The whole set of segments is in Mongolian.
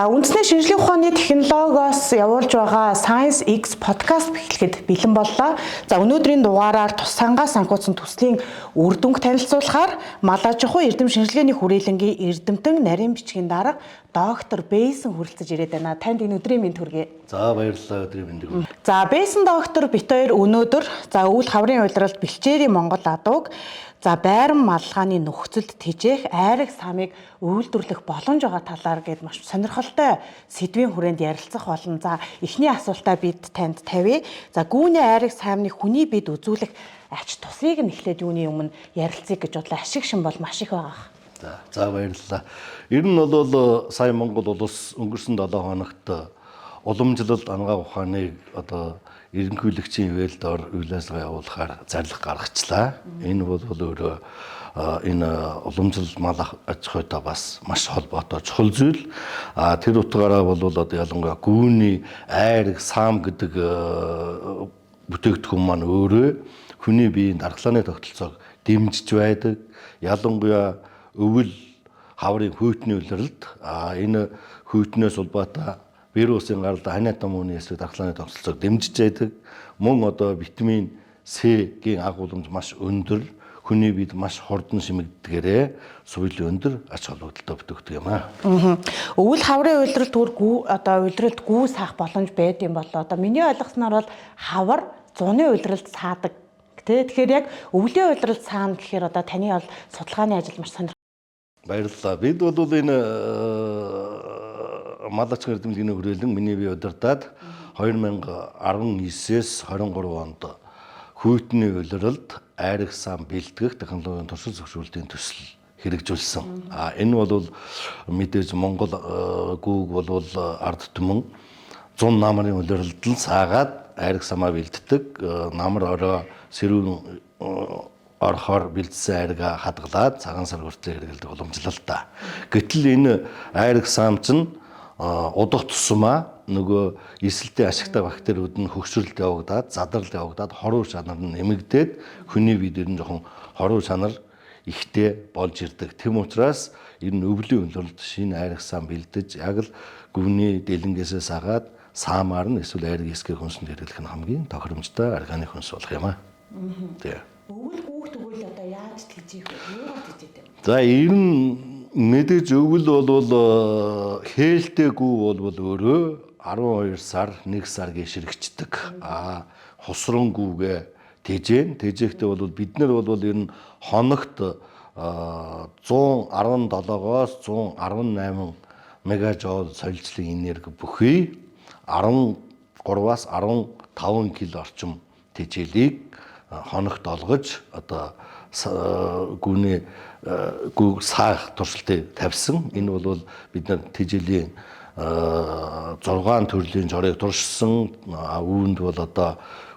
За үндэсний шинжлэх ухааны технологиос явуулж байгаа Science X podcast эхлэхэд бэлэн боллоо. За өнөөдрийн дугаараар тусангаа санхүүцэн төслийн үр дүнг танилцуулахаар мал аж ахуй эрдэм шинжилгээний хүрээлэнгийн эрдэмтэн нарийн бичгийн дарга доктор Бэйсэн хүрэлцэж ирээд байна. Танд энэ өдрийн мэнд хүргэе. За баярлалаа өдрийн мэнд. За Бэйсэн доктор бит хоёр өнөөдөр өвөл хаврын улиралд бэлчээрийн Монгол адууг байран маллгааны нөхцөлд тэжээх айраг самыг үйлдвэрлэх боломж байгаа талаар гээд маш сонирхолтой сэдвийн хүрээнд ярилцах болно. За эхний асуултаа бид танд тавья. За гүүний айраг саамны хүний бид үзүүлэх ач тусыг нь эхлээд юуны өмнө ярилцъя гэж бодлоо. Ашиг шин бол маш их байгаа. За баярлалаа. Ер нь бол сая Монгол улс өнгөрсөн 7 хоногт уламжлалт ангаа ухааныг ерөнхийлөгчийн ивэлд үйл ажиллагаа явуулахаар зарлах гаргачлаа. Энэ бол өөрөө энэ уламжлалт мал аж ахуйтай бас маш холбоотой чухал зүйл. Тэр утгаараа бол ялангуяа гүүний айраг саам гэдэг бүтээгдэхүүн маань өөрөө хүний биеийн дархлааны тогтолцоог дэмжиж байдаг. Ялангуяа өвөл хаврын хүйтний улиралд энэ хүйтнээс улбаатай вирусын гаралтай ханиад намууны эсрэг дархлааны тогтолцоог дэмжиж байдаг. Мөн витамин С-гийн агуулмж маш өндөр, хүний биед маш хурдан шимэгддгээрээ суйлын өндөр ач холбогдолтой бүтээгдэхүүн юм аа. Өвөл хаврын улиралд улиралд гүү саах боломж байд юм болоо. Миний ойлгосноор бол хавар зуны улиралд саадаг. Тэгэхээр яг өвлийн улиралд саана гэхээр таны бол судалгааны ажил маш сонирхолтой. Баярлалаа. Бид бол энэ мал аж ахуйн эрдэмтний хүрээлэн миний бие удирдаад 2019-с 23 онд хүйтний улиралд айраг саам бэлтгэх технологийн туршил зөвшөөрлтийн төсөл хэрэгжүүлсэн. Энэ бол мэдээж Монгол гүүг бол ард түмэн 100 намрын улиралд л саагаад айраг самаа бэлддэг. Намар орой сэрүүн орохоор бэлдсэн айргаа хадгалаад цагаан сар хүртэл хэрэгэлдэг уламжлалтай. Гэтэл энэ айраг саам чинь удах тусмаа нөгөө эсэлтийн ашигтай бактериуд нь хөгшрөлд явагдаад, задралд явагдаад хоруу шанар нь нэмэгдээд хүний биед нь жоохон хоруу шанар ихтэй болж ирдэг. Тэм учраас энэ өвлийн улиралд шинэ айраг саам бэлдэж яг л гүвний дэлэнгээс сагаад саамаар нь эсвэл айраг эсгээр хүнсэнд хэрэглэх нь хамгийн тохиромжтой органик хүнс болох юм аа. Өвөл гүүх тэгвэл яаж тэжээх вэ? Юугаар тэжээдэг вэ? За ер нь мэдээж өвөл бол хээлтэй гүү бол өөрөө 12 сар 1 сар гişрэгчдэг. Хусран гүүгээ тэжээхдээ бол бид нар бол ер нь хоногт 117-оос 118 мегажоул солилцлын энерги бүхий 13-аас 15 кг орчим тэжээлийг хоногт олгож гүүний гүүг саах туршилтыг тавьсан. Энэ бол бид нар тэжээлийн 6 төрлийн жорыг туршсан. Үүнд бол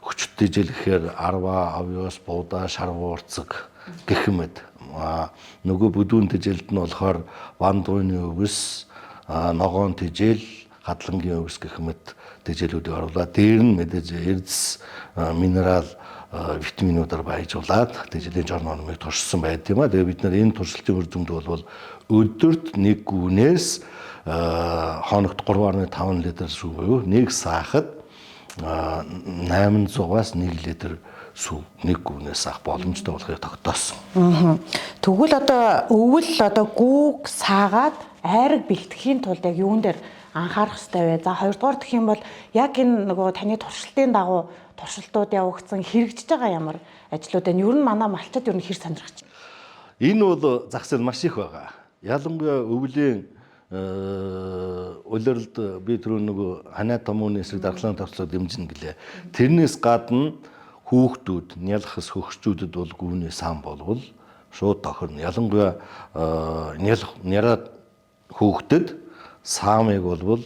хүчит тэжээл гэхээр арва, авьяас, буудаа, шарвуурцаг гэх мэт. Нөгөө бүдүүн тэжээлд нь болохоор бандууны өвс, ногоон тэжээл, хадлангийн өвс гэх мэт тэжээлүүдийг оруулаад дээр нь мэдээж эрдэс, минерал, витаминуудаар баяжуулаад тэжээлийн жор нормыг туршсан байдаг юм аа. Тэгээ бид нар энэ туршилтын үр дүнд бол өдөрт нэг гүүнээс хоногт 3.5 литр сүү буюу нэг саахад 800-аас 1 литр сүү нэг гүүнээс саах боломжтой болохыг тогтоосон. Тэгвэл өвөл гүүг саагаад айраг бэлтгэхийн тулд яг юун дээр анхаарах хэрэгтэй вэ? За хоёрдугаар гэх юм бол яг энэ нөгөө таны туршилтын дагуу туршилтууд явагдсан хэрэгжиж байгаа ямар ажлууд байна? Ер нь манай малчид ер нь хэр сонирхож байна? Энэ бол зах зээл маш их байгаа. Ялангуяа өвлийн улиралд би түрүү нөгөө ханиад томооны эсрэг дархлааны тогтолцоог дэмжинэ гэлээ. Тэрнээс гадна хүүхдүүд, нялхас хөгшчүүдэд бол гүүний саам болвол шууд тохирно. Ялангуяа няраад хүүхдэд саамыг бол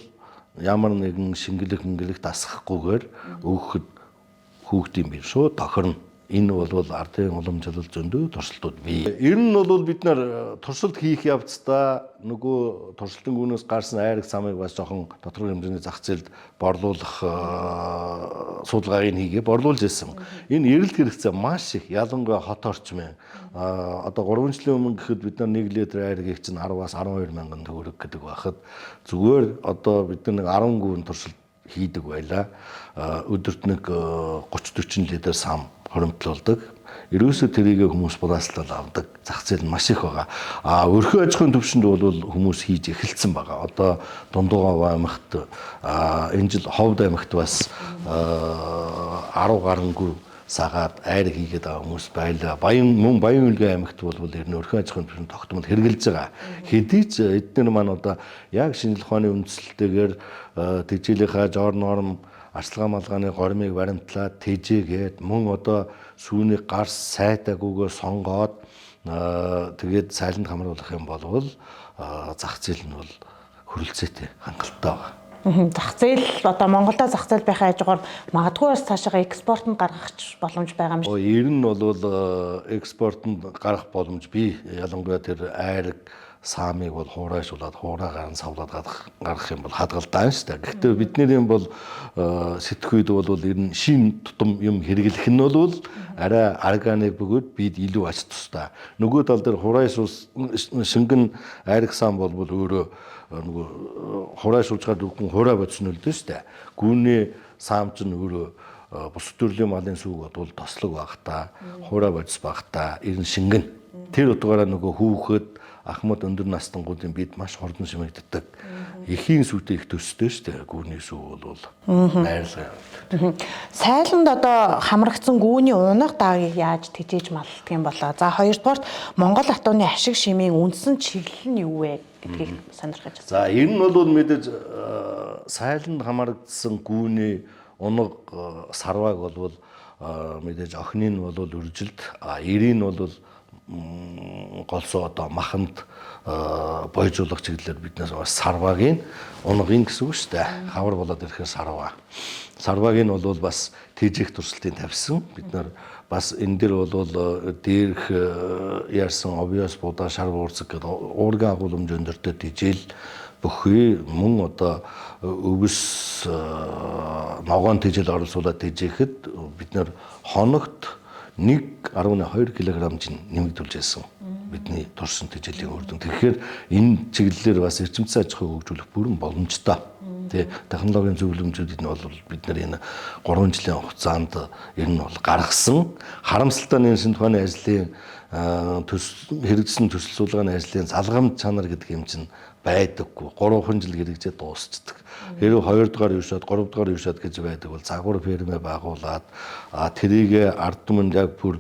ямар нэгэн шингэлэг дасгахгүйгээр өгөхөд хүүхдийн бие шууд тохирно. Энэ бол ардын уламжлал зөндөө туршилтууд бий. Ер нь бол бид нар туршилт хийх явцдаа нөгөө туршилтын гүнээс гарсан айраг самыг бас жоохон тодорхой хэмжээний зах зээлд борлуулах судалгааг хийгээ борлуулж ирсэн. Энэ эрэлт хэрэгцээ маш их, ялангуяа хот орчмын одоо 3 жилийн өмнө гэхэд бид нар 1 литр айргийг чинь 10-аас 12 мянган төгрөг гэдэг байхад зүгээр одоо бид нар нэг 10 гүн туршилт хийдэг байлаа. Өдөрт нэг 30-40 литр сам хоримтлуулдаг. Ерөөсөө тэрийг хүмүүс булааслал авдаг. Зах зээл нь маш их байгаа. Өрхөө аж ахуйн төвшөнд бол хүмүүс хийж эхэлсэн байгаа. Одоо Дундуугав аймагт энэ жил Ховд аймагт бас 10 гарангүй сагаад айраг хийгээд байгаа хүмүүс байлаа. Баян үлгэн аймагт бол ер нь өрхөө аж ахуйн төвшөнд тогтмол хэрэгжилж байгаа. Хэдий ч эдгээр маань одоо яг шинжлэх ухааны үндслэлтэйгээр тэжээлийнхаа жор норм арчилгаа малгааны гормыг баримтлаад тэжээгээд мөн одоо сүүний гарс сайтагүйгээр сонгоод тэгээд сайланд хамруулах юм бол зах зээл нь бол хөрөлцөөтэй хангалттай байгаа. Зах зээл одоо Монголда зах зээл байхаа хажуугаар магадгүй бас цаашаа экспортод гаргах боломж байгаа юм шиг. Ер нь бол экспортод гарах боломж бий. Ялангуяа тэр айраг саамыг бол хуурайшуулаад хуураагаар нь савлаад гаргах юм бол хадгалдаан шүү дээ. Гэхдээ бидний юм бол сэтгхүйд бол ер нь шин тутам юм хэрэглэх нь бол арай органик бөгөөд бид илүү ач тустай. Нөгөө тал дээр хуурайшуул шингэн айраг саам бол өөрөө нөгөө хуурайшуулж гад үхэн хуурай бодсон үлдэн шүү дээ. Гүүний саам ч өөрөө бус төрлийн малын сүг бол тослог багтаа, хуурай бодис багтаа, ер нь шингэн. Тэр утгаараа нөгөө хүүхэд ахмад өндөр настангуудын бид маш хурдан шимэгддэг. Эхийн сүтээ их төстэй шүү дээ. Гүүний сүв бол найрлага. Сайланд одоо хамрагдсан гүүний унах даагийг яаж тэжээж малддаг юм болоо. За хоёрдугаарт Монгол атууны ашиг шимийн үндсэн чиглэл нь юу вэ гэдгийг сонирхож байна. За энэ нь бол мэдээж сайланд хамрагдсан гүүний унаг сарвааг бол мэдээж охины нь бол үржилт, эрийн нь бол голсоо одоо маханд бойжуулах чиглэлээр биднээс сарвагийн унгын гэсэн үг шүү дээ. Хавар болоод ирэхээр сарва. Сарвагийн бол бас тэжээх туршилтыг тавьсан. Бид нар бас энэ дээр бол дээрх яарсан обвиос будаа шар уурцаг гэдэг уургийн агуулмж өндөртөө тэжээл бүхий мөн одоо өвс ногоон тэжээл оруулсуулаад тэжээхэд бид нар хоногт 1.2 кг нэмэгдүүлж байсан бидний турсан тэжээлийн үр дүн. Тэгэхээр энэ чиглэлээр бас эрчимцэн аж ахуйг хөгжүүлэх бүрэн боломжтой. Тэгээ технологийн зөвлөмжүүдийг нь бол бид нар энэ 3 жилийн хугацаанд ер нь бол гаргасан. Харамсалтай нь шинжлэх ухааны ажлын хэрэгжсэн төсөл судалгааны ажлын залгамж чанар гэдэг юм чинь байдаггүй. 3 жил хэрэгжээд дуусчдаг. Хэрвээ 2 дугаар юушаад 3 дугаар юушаад гэж байдаг бол загвар фермэ байгуулад тэрийг ард түмэнд яг бүр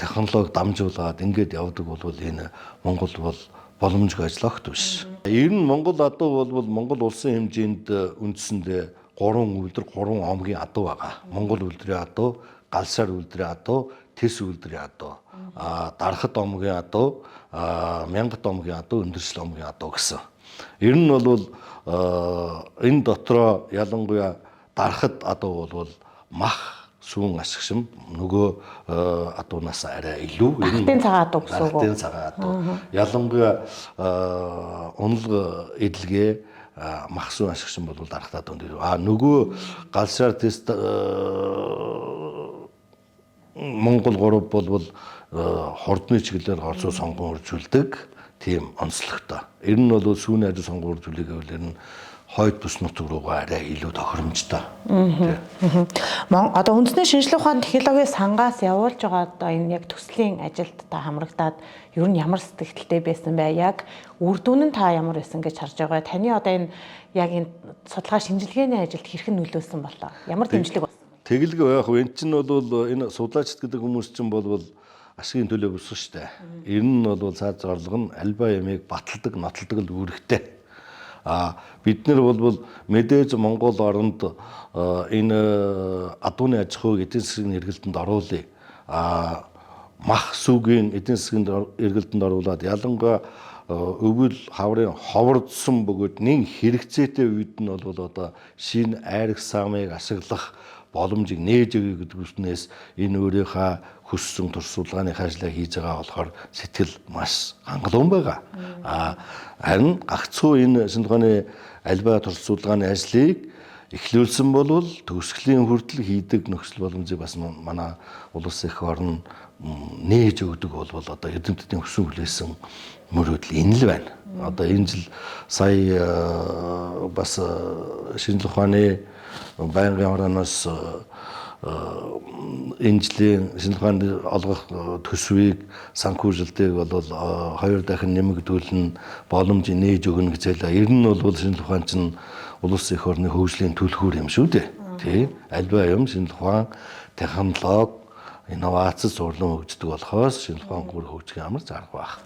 технологи дамжуулаад ингээд явдаг бол энэ Монгол бол боломжгүй ажиллагт биш. Ер нь Монгол адуу бол Монгол улсын хэмжээнд үндсэндээ 3 үйлдвэр 3 омгийн адуу байгаа. Монгол үйлдвэрийн адуу, галшаар үйлдвэрийн адуу, тэс үйлдвэрийн адуу, дарахад омгийн адуу, мянгат омгийн адуу, өндөршил омгийн адуу гэсэн. Ер нь бол энэ дотроо ялангуяа дарахад адуу бол мах сүүн ашигшин нөгөө адуунаас арай илүү Дарахтын цагаан адуу гэсэн үг. Дарахтын цагаан адуу. Ялангуяа унлаг эдлэгээ мах сүүн ашигшин бол дарахт адуунд. Нөгөө галшаар тест Монгол 3 бол хурдны чиглэлээр орцоо сонгон үржүүлдэг тийм онцлогтой. Ер нь бол сүүний ажил сонгон үржүүлэх гэвэл ер нь хойд бүс нутаг руугаа арай илүү тохиромжтой. Одоо үндэсний шинжлэх ухааны технологийн сангаас явуулж байгаа одоо энэ яг төслийн ажилд та хамрагдаад ер нь ямар сэтгэлтэй байсан бэ? Яг үр дүн нь та ямар байсан гэж харж байгаа. Таны одоо энэ яг энэ судалгаа шинжилгээний ажилд хэрхэн нөлөөсөн болоо? Ямар дэмжлэг болсон? Тэгэлгүй яг энэ чинь бол энэ судлаачд гэдэг хүмүүс чинь бол ашигын төлөө бүсгэн штэ. Ер нь бол цаад зорилго нь альва ямиг баталдаг, нотолдог л үүрэгтэй. Бид нар бол мэдээж Монгол оронд энэ адууны аж ахуйг эдийн засгийн эргэлтэнд оруулъя. Мах сүгийн эдийн засгийн эргэлтэнд оруулаад ялангуяа өвөл хаврын ховордсон бөгөөд нэг хэрэгцээтэй үед нь бол одоо шинэ айраг саамыг ашиглах боломжийг нээж өгье гэдэг үснээс энэ өөрийнхөө хүссэн туршлагын ажлаа хийж байгаа болохоор сэтгэл маш хангалуун байгаа. Харин гагцхүү энэ шинжилгээний альва туршлагын ажлыг эхлүүлсэн бол төгсгөлийн хүртэл хийдэг нөхцөл боломжийг бас манай улс их орн нээж өгдөг бол одоо эрдэмтдийн өсөн хүлээсэн мөрөөдөл энэ л байна. Одоо энэ жил сая бас шинжлэх ухааны байнгын орооноос энэ жилийн шинжлэх ухааны олгох төсвийг санхүүжилтийг бол 2 дахин нэмэгдүүлэн боломжийг нээж өгнө гэж хэлээ. Ер нь бол шинжлэх ухаан чинь улс их орны хөгжлийн түлхүүр юм шүү дээ. Тий. Альва юм шинжлэх ухаан, технологи, инновац сурлан хөгждөг болохоос шинжлэх ухаан гүр хөгжих ямар зарга байх.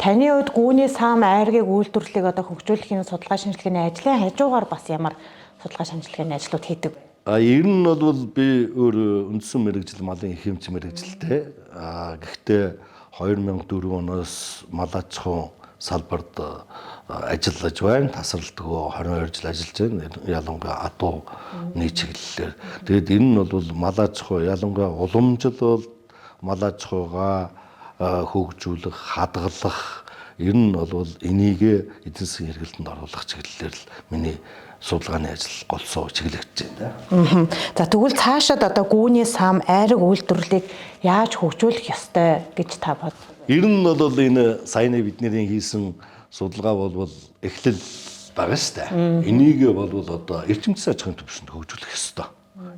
Таны хувьд гүүний сам айргийн үйлдвэрлэлийг одоо хөгжүүлэхийн судалгаа шинжилгээний ажлын хажуугаар бас ямар судалгаа шинжилгээний ажлууд хийдэг вэ? Ер нь бол би өөр үндсэн мэрэгжил малын их хэмжээ мэрэгжилтэй. Гэхдээ 2004 оноос мал аж ахуйн салбарт ажиллаж байна. Тасралтгүй 22 жил ажиллаж байна. Ялангуяа адууны чиглэлээр. Тэгээд энэ нь бол мал аж ахуй ялангуяа уламжлал мал аж ахуйгаа хөгжүүлэх, хадгалах ер нь бол энийг эдийн засгийн хэрэглэлтэнд оруулах чиглэлээр л миний судалгааны ажил гол суу чиглэгдэж байна. За тэгвэл цаашаад одоо гүүний сам айраг үйлдвэрлэлийг яаж хөгжүүлэх ёстой гэж та бод? Ер нь бол энэ саяны бидний хийсэн судалгаа бол эхлэл байгаа шүү дээ. Энийг бол одоо эрчимчийн аж ахуйн түвшинд хөгжүүлэх ёстой.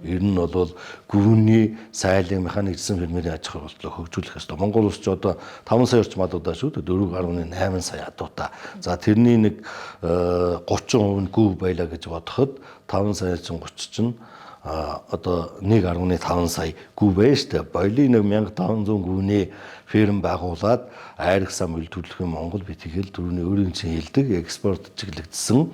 Ер нь бол гүвний сайлын механикчсан фермерийн аж ахуй болтлоо хөгжүүлэх ёстой. Монгол улс ч одоо 5 сая орчим адуудаа шүү дээ 4.8 сая адуудаа. За тэрний нэг 30% нь гүв байлаа гэж бодоход 5 сая чинь 30 чинь одоо 1.5 сая гүв байж штэ. Бойлын 1500 гүвний ферм байгуулад айраг сам үйлдвэрлэх юм Монгол битгийл түрүүний өөрийн чинь хэлдэг экспорт чиглэгдсэн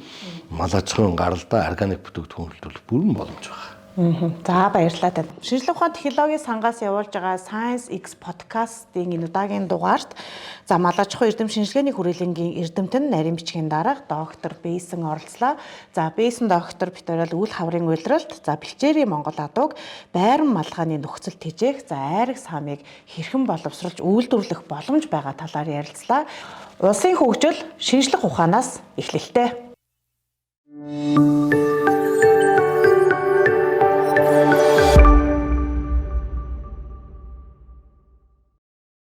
мал аж ахуйн гаралтай органик бүтээгдэхүүн үйлдвэрлэх бүрэн боломж байна. За баярлалаа. Шинжлэх ухааны технологийн сангаас явуулж байгаа Science X podcast-ийн энэ удаагийн дугаарт за мал аж ахуй эрдэм шинжилгээний хүрээлэнгийн эрдэмтэн нарийн бичгийн дарга доктор Бэйсэн оролцлоо. За Бэйсэн доктор битүүрэл үйл хаврын улиралд за бэлчээрийн Монгол адууг байран малгааны нөхцөл тэжээх за айраг самыг хэрхэн боловсруулж үйлдвэрлэх боломж байгаа талаар ярилцлаа. Улсын хөгжил шинжлэх ухаанаас эхлэлтэй.